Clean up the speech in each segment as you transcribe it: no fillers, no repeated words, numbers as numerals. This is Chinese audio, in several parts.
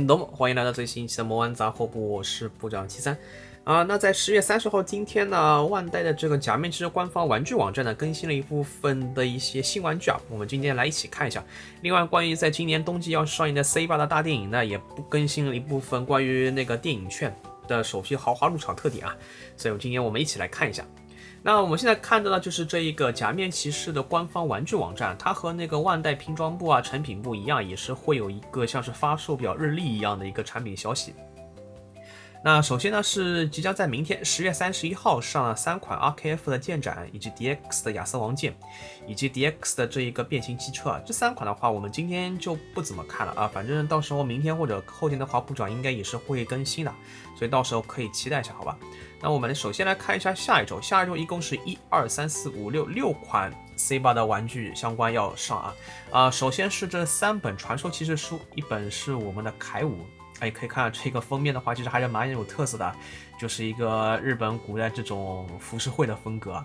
懂吗？欢迎来到最新一期的魔玩杂货铺，我是部长73那在10月30号今天呢，万代的这个假面骑士官方玩具网站呢更新了一部分的一些新玩具啊，我们今天来一起看一下。另外，关于在今年冬季要上映的 C8 的大电影呢，也更新了一部分关于那个电影券的首批豪华入场特点啊，所以今天我们一起来看一下。那我们现在看到的就是这一个假面骑士的官方玩具网站，它和那个万代拼装部成品部一样，也是会有一个像是发售表日历一样的一个产品消息。那首先呢是即将在明天10月31号上了3款 RKF 的剑斩，以及 DX 的亚瑟王剑，以及 DX 的这一个变形机车这3款的话，我们今天就不怎么看了反正到时候明天或者后天的话，部长应该也是会更新的，所以到时候可以期待一下，好吧？那我们首先来看一下下一周一共是1、2、3、4、5、6款 C8 的玩具相关要上首先是这3本传说骑士书，一本是我们的铠武。可以看这个封面的话，其实还是蛮有特色的，就是一个日本古代这种浮世绘的风格。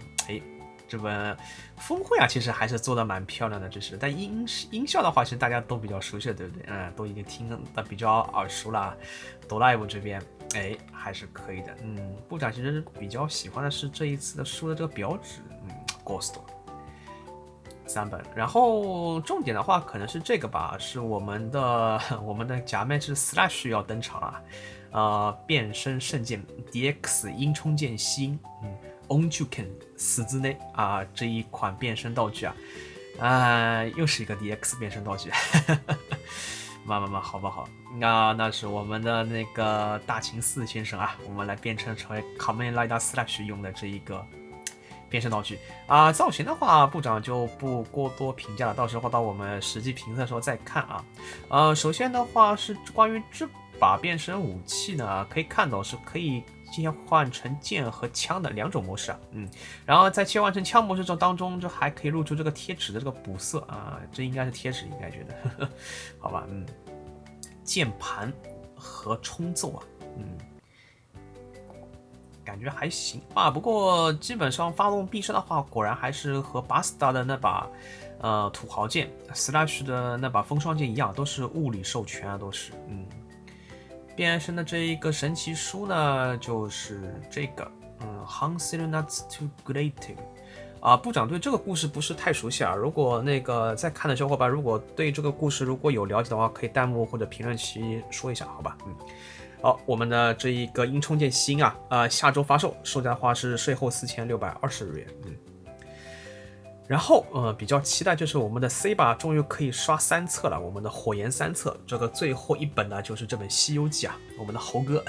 这本峰会其实还是做的蛮漂亮的，但音效的话，其实大家都比较熟悉的，对不对？都已经听得比较耳熟了。哆啦 A 梦这边，还是可以的。部长其实比较喜欢的是这一次的书的这个表纸，Ghost。3本，然后重点的话可能是这个吧，是我们的假面是 Slash 要登场变身圣剑 DX 鹰冲剑心Onjuken 死之内这一款变身道具又是一个 DX 变身道具好不好？那是我们的那个大秦4先生我们来变成为 Kamen Rider Slash 用的这一个变身道具造型的话，部长就不过多评价了，到时候到我们实际评测的时候再看首先的话是关于这把变身武器呢，可以看到是可以切换成剑和枪的2种模式然后在切换成枪模式当中，就还可以露出这个贴纸的这个补色这应该是贴纸，应该觉得好吧键盘和冲奏感觉还行不过基本上发动匕首的话，果然还是和巴斯达的那把土豪剑 Slash 的那把风霜剑一样，都是物理授权都是变身的这一个神奇书呢，就是这个Hanselnuts to Greative部长对这个故事不是太熟悉如果那个在看的小伙伴如果对这个故事如果有了解的话，可以弹幕或者评论区说一下，好吧好，我们的这一个鹰冲剑心下周发售，售价的话是税后4620日元然后比较期待就是我们的 C8 终于可以刷3册了，我们的火焰3册，这个最后一本呢就是这本西游记我们的猴哥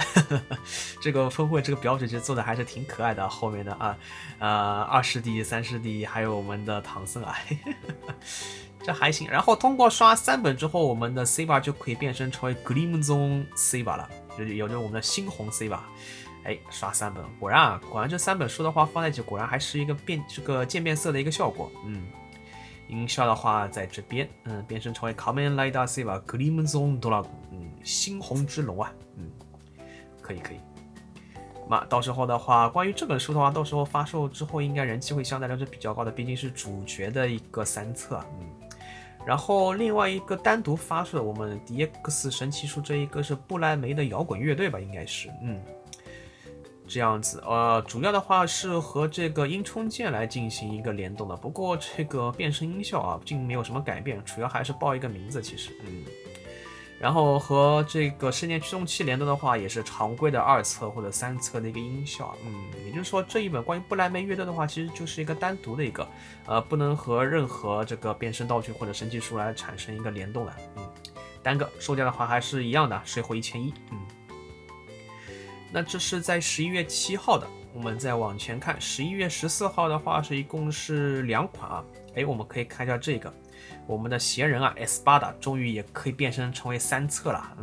这个峰会这个表纸其实做的还是挺可爱的，后面的二师弟三师弟还有我们的唐僧这还行。然后通过刷3本之后，我们的 C8 就可以变身成为 Grimzone C8 了，有着我们的猩红 C8刷3本，果然这3本书的话放在一起，果然还是一个这个渐变色的一个效果音效的话在这边变身成为 Kamen Rider C8 Crimson Dragon 猩红之龙可以到时候的话，关于这本书的话，到时候发售之后应该人气会相对来说比较高的，毕竟是主角的一个3册然后另外一个单独发售的我们 DX 神奇书，这一个是布莱梅的摇滚乐队吧，应该是这样子主要的话是和这个鹰冲剑来进行一个联动的，不过这个变身音效并没有什么改变，主要还是报一个名字其实然后和这个圣剑驱动器联动的话，也是常规的2册或者3册的一个音效也就是说这一本关于布莱梅乐队的话，其实就是一个单独的一个不能和任何这个变身道具或者神奇书来产生一个联动的单个售价的话还是一样的，税后1100那这是在11月7号的，我们再往前看11月14号的话一共是2款我们可以看一下这个我们的闲人Espada 终于也可以变身成为3册了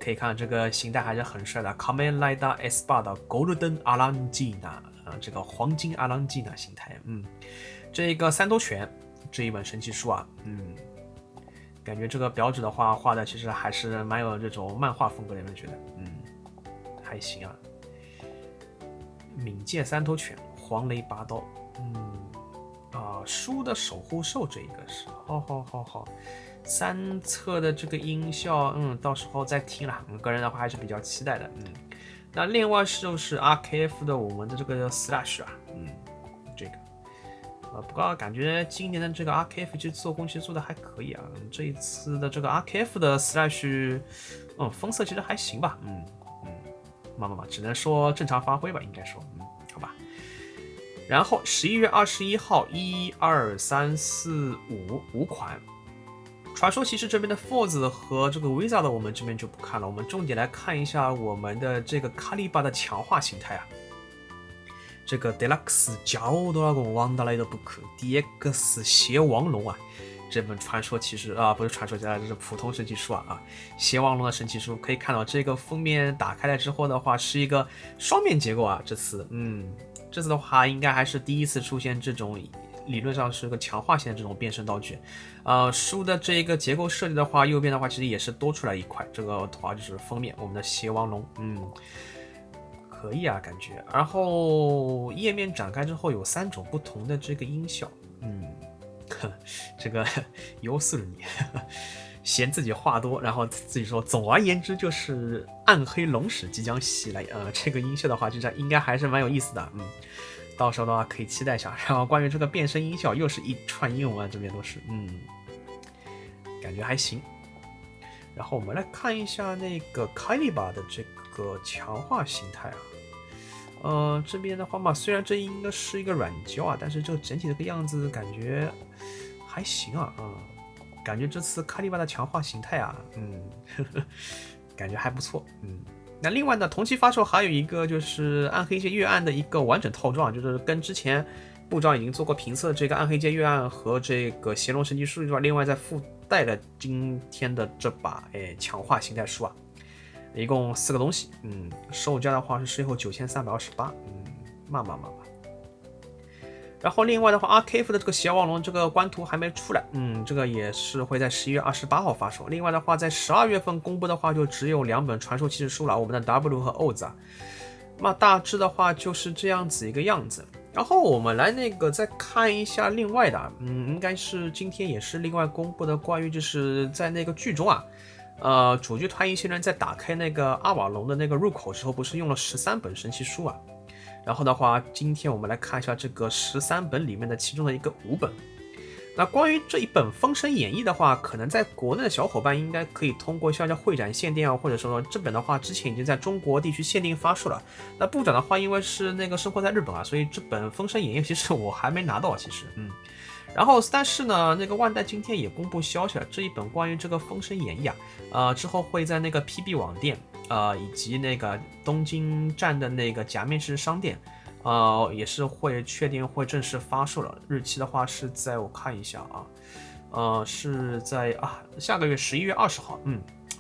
可以看这个形态还是很帅的 Kamen Rider Espada Golden Arangina 这个黄金阿朗基娜形态这个3头犬这一本神奇书感觉这个表纸的话画的其实还是蛮有这种漫画风格的，有没有觉得还行冥界3头犬黄雷拔刀书的守护兽这一个是好3册的这个音效，到时候再听了，个人的话还是比较期待的，那另外就是 RKF 的我们的这个 Slash 啊，这个，不过感觉今年的这个 RKF 其实做工其实做的还可以啊，这一次的这个 RKF 的 Slash，风色其实还行吧，只能说正常发挥吧，应该说，好吧。然后11月21号，1、2、3、4、5款。传说骑士这边的 Force 和这个 Wizard 我们这边就不看了，我们重点来看一下我们的这个卡利巴的强化形态啊。这个 Deluxe 角多拉贡旺达莱的不可 DX 邪王龙啊，这本传说骑士啊，不是传说家，这是普通神奇书啊，邪王龙的神奇书可以看到这个封面打开来之后的话是一个双面结构啊，这次的话应该还是第一次出现这种。理论上是个强化型的这种变身道具，书的这个结构设计的话，右边的话其实也是多出来一块，这个的话就是封面，我们的邪王龙，可以啊，感觉。然后页面展开之后有3种不同的这个音效，这个有死了你，嫌自己话多，然后自己说，总而言之就是暗黑龙史即将袭来，这个音效的话，就应该还是蛮有意思的，到时候的话可以期待一下。然后关于这个变身音效，又是一串英文啊，这边都是，感觉还行。然后我们来看一下那个凯利巴的这个强化形态啊，这边的话嘛，虽然这应该是一个软胶啊，但是这个整体这个样子感觉还行啊，感觉这次凯利巴的强化形态啊，感觉还不错，那另外呢，同期发售还有一个就是暗黑界月暗的一个完整套装，就是跟之前部长已经做过评测的这个暗黑界月暗和这个邪龙神奇书之外，另外再附带了今天的这把强化形态书啊，一共4个东西，售价的话是税后9328，嘛。然后另外的话 ，RKF 的这个邪王龙这个官图还没出来，这个也是会在11月28号发售。另外的话，在12月份公布的话，就只有2本传说骑士书了，我们的 W 和 Oz 啊。那大致的话就是这样子一个样子。然后我们来再看一下另外的，应该是今天也是另外公布的关于就是在那个剧中啊，主角团一些人在打开那个阿瓦隆的那个入口时候，不是用了13本神奇书啊。然后的话，今天我们来看一下这个13本里面的其中的一个5本。那关于这一本《封神演义》的话，可能在国内的小伙伴应该可以通过像会展限定啊，或者说这本的话之前已经在中国地区限定发售了。那部长的话，因为是生活在日本啊，所以这本《封神演义》其实我还没拿到，其实然后但是呢，万代今天也公布消息了，这一本关于这个《封神演义》之后会在PB 网店。以及东京站的假面骑士商店，也是会确定会正式发售了。日期的话是在我看一下是在下个月11月20号。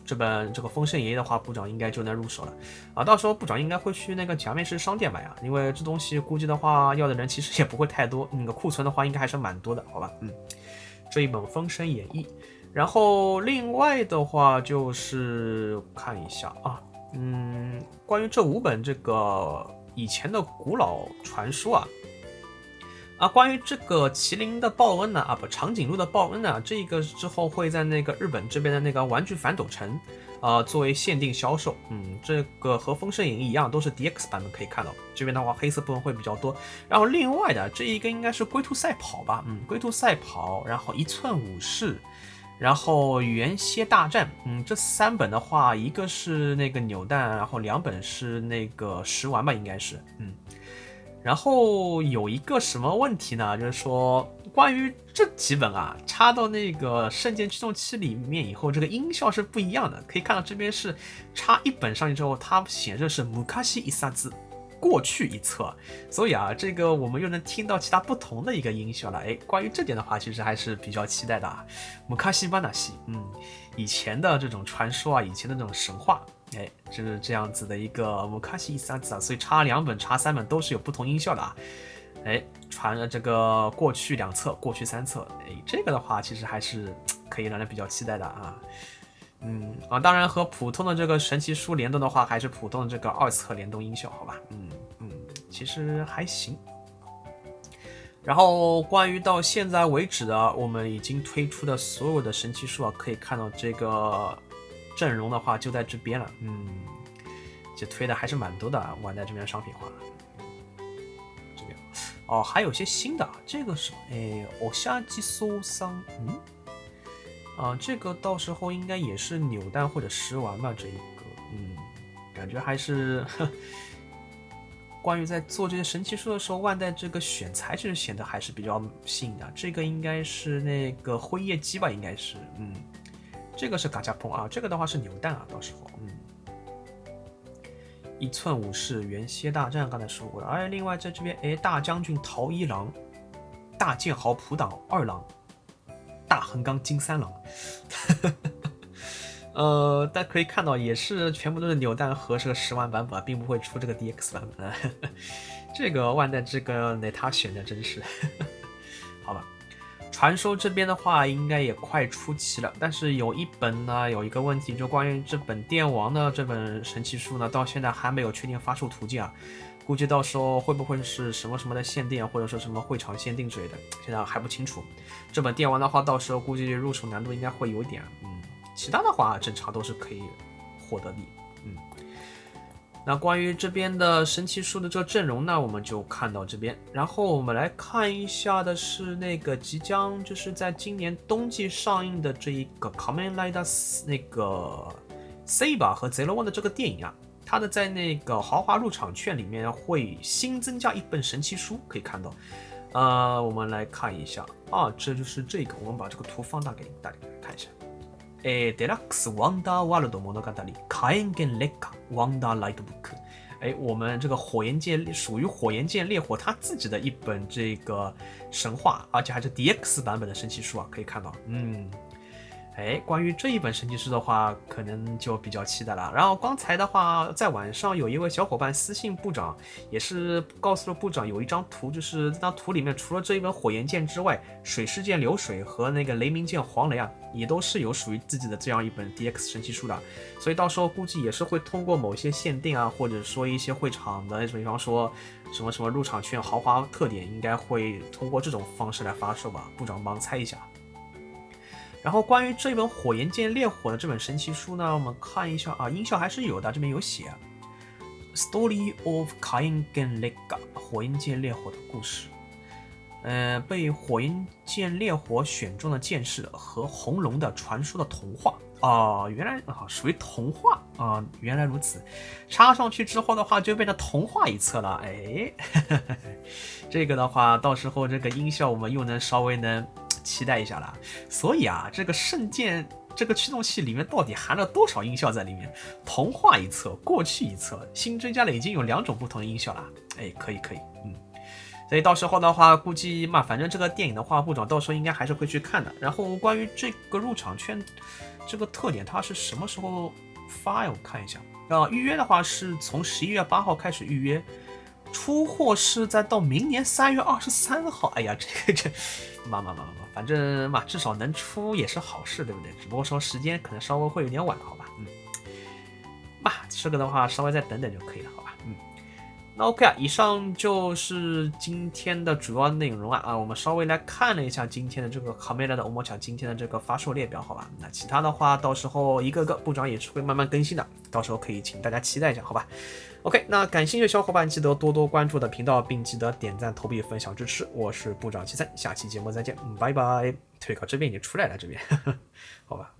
这个《封神演义》的话，部长应该就能入手了到时候部长应该会去假面骑士商店买因为这东西估计的话要的人其实也不会太多，库存的话应该还是蛮多的，好吧？这一本《封神演义》。然后另外的话就是看一下关于这5本这个以前的古老传说关于这个麒麟的报恩呢长颈鹿的报恩呢，这个之后会在日本这边的玩具反斗城作为限定销售。这个和封神演义一样，都是 DX 版本可以看到。这边的话黑色部分会比较多。然后另外的这一个应该是龟兔赛跑吧？龟兔赛跑，然后1寸武士。然后原蝎大战，这3本的话，一个是扭蛋，然后2本是食玩吧，应该是，然后有一个什么问题呢？就是说关于这几本插到圣剑驱动器里面以后，这个音效是不一样的。可以看到这边是插1本上去之后，它显示是昔一萨兹。过去一册，所以这个我们又能听到其他不同的一个音效了。关于这点的话，其实还是比较期待的姆卡西巴纳西，以前的这种传说以前的这种神话，就是这样子的一个姆卡西三次所以插2本、插3本都是有不同音效的传了这个过去2册、过去3册，这个的话其实还是可以让人比较期待的当然和普通的这个神奇书联动的话，还是普通的这个2册联动音效，好吧？其实还行。然后关于到现在为止的我们已经推出的所有的神奇树啊，可以看到这个阵容的话就在这边了，这推的还是蛮多的啊，万代这边商品化。这边哦，还有些新的，这个是偶像基搜桑，这个到时候应该也是扭蛋或者食玩吧，这一个，感觉还是关于在做这些神奇树的时候，万代这个选材其实显得还是比较吸引的。这个应该是那个辉夜姬吧，应该是，这个是嘎加蓬啊，这个的话是扭蛋啊，到时候，一寸武士原蝎大战刚才说过了，另外在这边，大将军桃一郎，大剑豪普党二郎，大横纲金三郎。大家可以看到，也是全部都是扭蛋和这个10万版本，并不会出这个 DX 版本。这个万代这个他选的真是，好吧。传说这边的话，应该也快出齐了，但是有一本呢，有一个问题，就关于这本电王的这本神奇书呢，到现在还没有确定发售途径啊。估计到时候会不会是什么什么的限定，或者说什么会场限定之类的，现在还不清楚。这本电王的话，到时候估计入手难度应该会有一点，其他的话正常都是可以获得的，那关于这边的神奇树的这个阵容呢，我们就看到这边。然后我们来看一下的是那个即将就是在今年冬季上映的这一个 Kamen Rider 那个 Saber 和 Zero One 的这个电影啊，它的在那个豪华入场券里面会新增加一本神奇书，可以看到。我们来看一下啊，这就是这个，我们把这个图放大给大家看一下。Deluxe Wonder World 物語火焰剣烈火 Wonder Light Book。我们这个火焰剑属于火焰剑烈火它自己的一本这个神话，而且还是 DX 版本的神奇书啊，可以看到，关于这一本神奇书的话，可能就比较期待了。然后刚才的话，在晚上有一位小伙伴私信部长，也是告诉了部长有一张图，就是这张图里面除了这一本火焰剑之外，水势剑流水和那个雷鸣剑黄雷啊，也都是有属于自己的这样一本 DX 神奇书的。所以到时候估计也是会通过某些限定啊，或者说一些会场的，比方说什么什么入场券豪华特点，应该会通过这种方式来发售吧。部长帮猜一下。然后关于这一本火焰剑烈火的这本神奇书呢，我们看一下啊，音效还是有的，这边有写 Story of 火焰剑烈火，火焰剑烈火的故事。被火焰剑烈火选中的剑士和红龙的传说的童话原来属于童话原来如此。插上去之后的话，就变成童话一册了。这个的话，到时候这个音效我们又能稍微能期待一下了。所以啊，这个圣剑这个驱动器里面到底含了多少音效在里面？童话一册，过去一册，新追加了已经有2种不同的音效了。可以，所以到时候的话，估计嘛，反正这个电影的话，部长到时候应该还是会去看的。然后关于这个入场券这个特点，它是什么时候发呀？我看一下预约的话是从11月8号开始预约，出货是在到明年3月23号。这反正嘛，至少能出也是好事，对不对？只不过说时间可能稍微会有点晚，好吧？这个的话稍微再等等就可以了，好吧？那 OK 啊，以上就是今天的主要内容啊。我们稍微来看了一下今天的这个卡梅拉的欧摩卡今天的这个发售列表，好吧？那其他的话，到时候一个个部长也是会慢慢更新的，到时候可以请大家期待一下，好吧 ？OK， 那感兴趣的小伙伴记得多多关注我的频道，并记得点赞、投币、分享支持。我是部长73，下期节目再见，拜拜。推考这边已经出来了，这边，好吧，